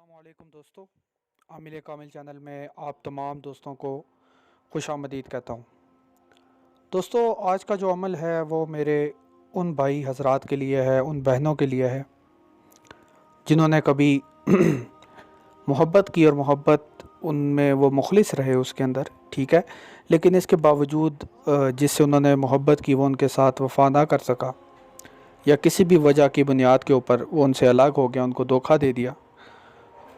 अस्सलामुअलैकुम दोस्तों, आमिर कामिल चैनल में आप तमाम दोस्तों को खुशामदीद कहता हूँ। दोस्तों, आज का जो अमल है वो मेरे उन भाई हजरात के लिए है, उन बहनों के लिए है जिन्होंने कभी मोहब्बत की और मोहब्बत उनमें वो मुखलिस रहे उसके अंदर, ठीक है, लेकिन इसके बावजूद जिससे उन्होंने मोहब्बत की वो उनके साथ वफा ना कर सका, या किसी भी वजह की बुनियाद के ऊपर वो उनसे अलग हो गया, उनको धोखा दे दिया।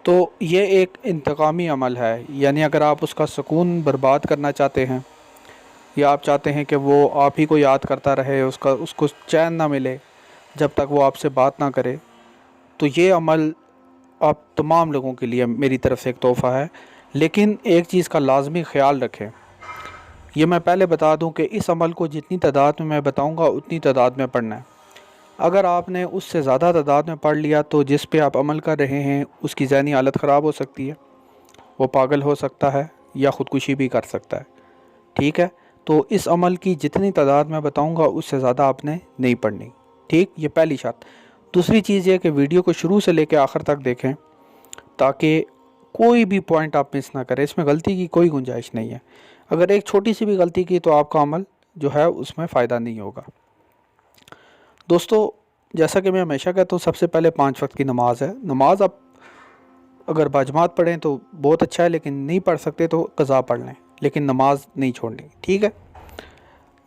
तो ये एक इंतकामी अमल है, यानी अगर आप उसका सुकून बर्बाद करना चाहते हैं, या आप चाहते हैं कि वो आप ही को याद करता रहे, उसको चैन ना मिले जब तक वो आपसे बात ना करे, तो ये अमल आप तमाम लोगों के लिए मेरी तरफ़ से एक तोहफ़ा है। लेकिन एक चीज़ का लाजमी ख़्याल रखें। ये मैं पहले बता दूं कि इस अमल को जितनी तादाद में मैं बताऊंगा उतनी तादाद में पढ़ना है। अगर आपने उससे ज़्यादा तादाद में पढ़ लिया तो जिस पे आप अमल कर रहे हैं उसकी ज़हनी हालत ख़राब हो सकती है, वो पागल हो सकता है या ख़ुदकुशी भी कर सकता है, ठीक है। तो इस अमल की जितनी तादाद मैं बताऊंगा उससे ज़्यादा आपने नहीं पढ़नी, ठीक। ये पहली शर्त। दूसरी चीज़ ये कि वीडियो को शुरू से लेकर आखिर तक देखें ताकि कोई भी पॉइंट आप मिस ना करें, इसमें गलती की कोई गुंजाइश नहीं है। अगर एक छोटी सी भी गलती की तो आपका अमल जो है उसमें फ़ायदा नहीं होगा। दोस्तों, जैसा कि मैं हमेशा कहता हूँ, सबसे पहले 5 वक्त की नमाज़ है। नमाज आप अगर बाजमात पढ़ें तो बहुत अच्छा है, लेकिन नहीं पढ़ सकते तो क़ज़ा पढ़ लें, लेकिन नमाज नहीं छोड़नी, ठीक है।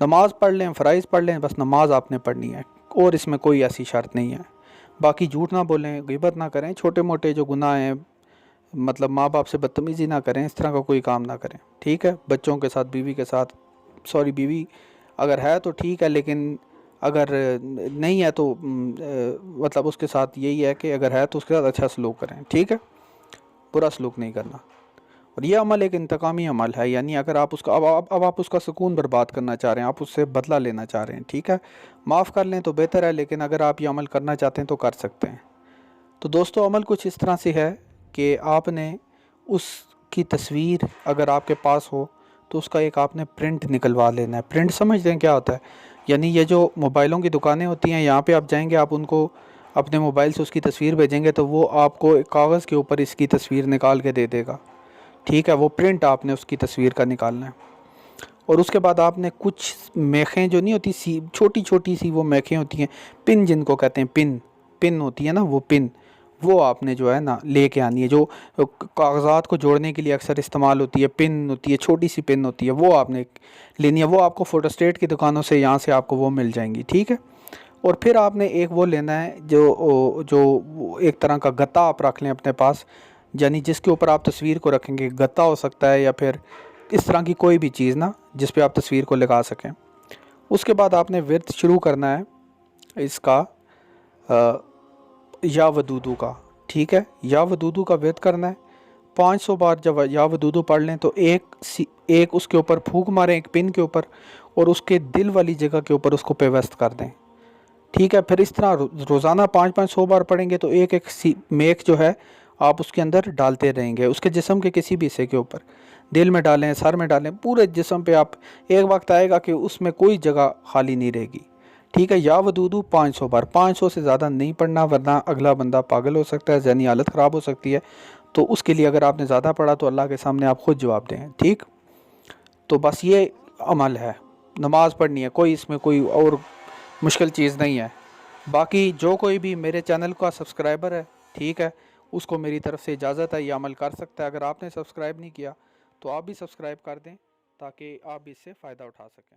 नमाज़ पढ़ लें, फ़राइज़ पढ़ लें, बस नमाज आपने पढ़नी है और इसमें कोई ऐसी शर्त नहीं है। बाकी झूठ ना बोलें, ग़ीबत ना करें, छोटे मोटे जो गुनाह हैं, मतलब माँ बाप से बदतमीज़ी ना करें, इस तरह का कोई काम ना करें, ठीक है। बच्चों के साथ, बीवी के साथ, सॉरी बीवी अगर है तो ठीक है, लेकिन अगर नहीं है तो मतलब उसके साथ यही है कि अगर है तो उसके साथ अच्छा सलूक करें, ठीक है, बुरा सलूक नहीं करना। और यह अमल एक इंतकामी अमल है, यानी अगर आप उसका अब आप उसका सुकून बर्बाद करना चाह रहे हैं, आप उससे बदला लेना चाह रहे हैं, ठीक है, माफ़ कर लें तो बेहतर है, लेकिन अगर आप ये अमल करना चाहते हैं तो कर सकते हैं। तो दोस्तों, अमल कुछ इस तरह से है कि आपने उसकी तस्वीर अगर आपके पास हो तो उसका एक आपने प्रिंट निकलवा लेना है। प्रिंट समझ लें क्या होता है? यानी ये जो मोबाइलों की दुकानें होती हैं, यहाँ पे आप जाएंगे, आप उनको अपने मोबाइल से उसकी तस्वीर भेजेंगे तो वो आपको एक कागज़ के ऊपर इसकी तस्वीर निकाल के दे देगा, ठीक है। वो प्रिंट आपने उसकी तस्वीर का निकालना है। और उसके बाद आपने कुछ मेखें जो नहीं होती, सी छोटी छोटी सी वो मेखें होती हैं, पिन जिनको कहते हैं, पिन पिन होती है ना, वो पिन, वो आपने जो है ना लेके आनी है। जो कागज़ात को जोड़ने के लिए अक्सर इस्तेमाल होती है, पिन होती है, छोटी सी पिन होती है, वो आपने लेनी है। वो आपको फोटोस्टेट की दुकानों से, यहाँ से आपको वो मिल जाएंगी, ठीक है। और फिर आपने एक वो लेना है जो जो एक तरह का गत्ता आप रख लें अपने पास, यानी जिसके ऊपर आप तस्वीर को रखेंगे। गत्ता हो सकता है या फिर इस तरह की कोई भी चीज़ ना जिस पे आप तस्वीर को लगा सकें। उसके बाद आपने विर्द शुरू करना है इसका या वदूदू का, ठीक है। या वदूदू का विर्द करना है 500 बार। जब या वदूदू पढ़ लें तो एक उसके ऊपर फूंक मारें, एक पिन के ऊपर, और उसके दिल वाली जगह के ऊपर उसको पेवस्त कर दें, ठीक है। फिर इस तरह रोज़ाना 500 बार पढ़ेंगे तो एक एक मेख जो है आप उसके अंदर डालते रहेंगे, उसके जिस्म के किसी भी हिस्से के ऊपर, दिल में डालें, सर में डालें, पूरे जिस्म पे आप, एक वक्त आएगा कि उसमें कोई जगह खाली नहीं रहेगी, ठीक है। या वदूदू 500 बार, 500 से ज़्यादा नहीं पढ़ना वरना अगला बंदा पागल हो सकता है, ज़हनी हालत ख़राब हो सकती है। तो उसके लिए अगर आपने ज़्यादा पढ़ा तो अल्लाह के सामने आप ख़ुद जवाब दें, ठीक। तो बस ये अमल है, नमाज़ पढ़नी है, कोई इसमें कोई और मुश्किल चीज़ नहीं है। बाकी जो कोई भी मेरे चैनल का सब्सक्राइबर है, ठीक है, उसको मेरी तरफ़ से इजाज़त है, ये अमल कर सकता है। अगर आपने सब्सक्राइब नहीं किया तो आप भी सब्सक्राइब कर दें ताकि आप भी इससे फ़ायदा उठा सकें।